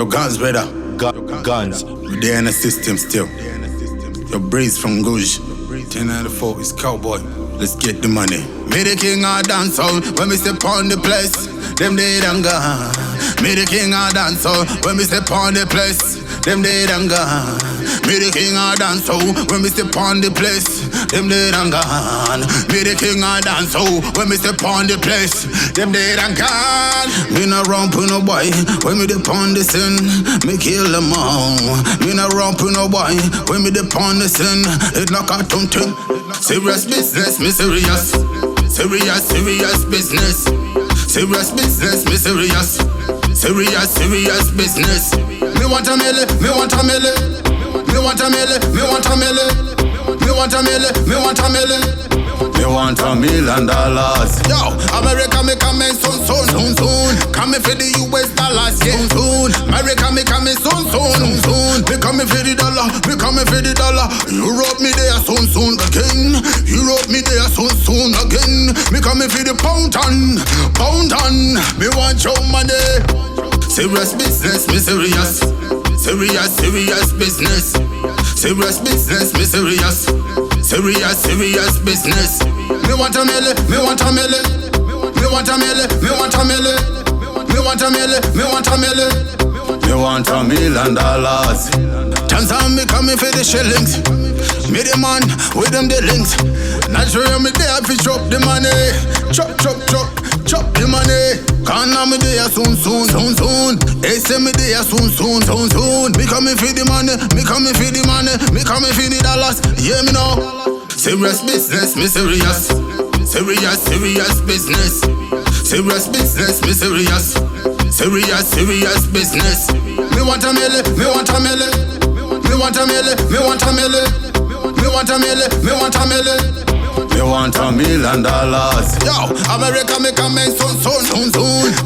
Your Gunz, brother. Gunz. We're there in the system still. Your breeze from Gunz. 1094 is cowboy. Let's get the money. Me the king of dancehall when we step on the place. Them dead and gone. Me the king of dancehall when we step on the place. Them dead and gone. Me the king of dancehall when we step on the place. Them dead and gone. Me the king of dancehall when we step on the place. Them dead and gone. Me no romp with no boy when me dip on the scene. Me kill them all. Me no romp with no boy when me dip on the scene. It knock out something. Serious business, me serious. Serious business. Serious business, me serious. Serious business. Me want a milli, me want a milli. Me want a milli, me want a milli. Me want a milli, me want a milli. Me want $1 million. Yo, America me coming soon. Coming for the US dollars, yeah. Soon. America me coming soon. Me coming for the dollar, me coming for the dollar. Europe me there soon again. Europe me there soon again. Me coming for the pound ton. Me want your money. Serious business, me serious. Serious business. Serious business, me serious. Serious business. Me want a milli, me want a milli. Me want a milli, me want a milli. Me want a milli, me want a milli. Me want $1 million. Tanzania me coming for the shillings. Me the man with them the links. Naturally me there fi chop the money. Chop the money. Canna me there soon. They say me there soon. Me coming for the money. Me coming for the money. Me coming for the dollars. Yeah me know. Serious business, me serious. Serious business. Serious business, me serious. Serious business. Me want a milli, me want a milli. Me want a milli, me want a milli. Me want a milli, me want a milli. Me want $1 million. Yo, America me coming soon.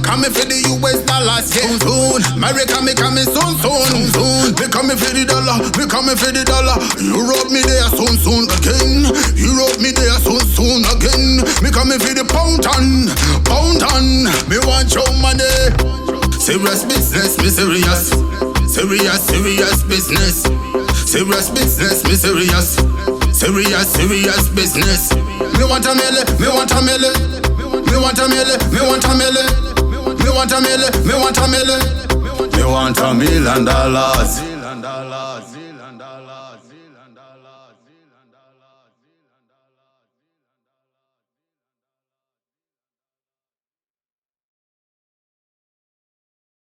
Coming for the US dollars, yeah. Soon. America me coming soon. Me coming for the dollar, me coming for the dollar. Europe me there soon again. Europe me there soon again. Me coming for the pound ton. Me want your money. Serious business, me serious. Serious business. Serious business, me serious. Serious business. Me want a milli, me want a milli. Me want a milli, me want a milli. Me want a milli, me want a milli. Me want $1 million.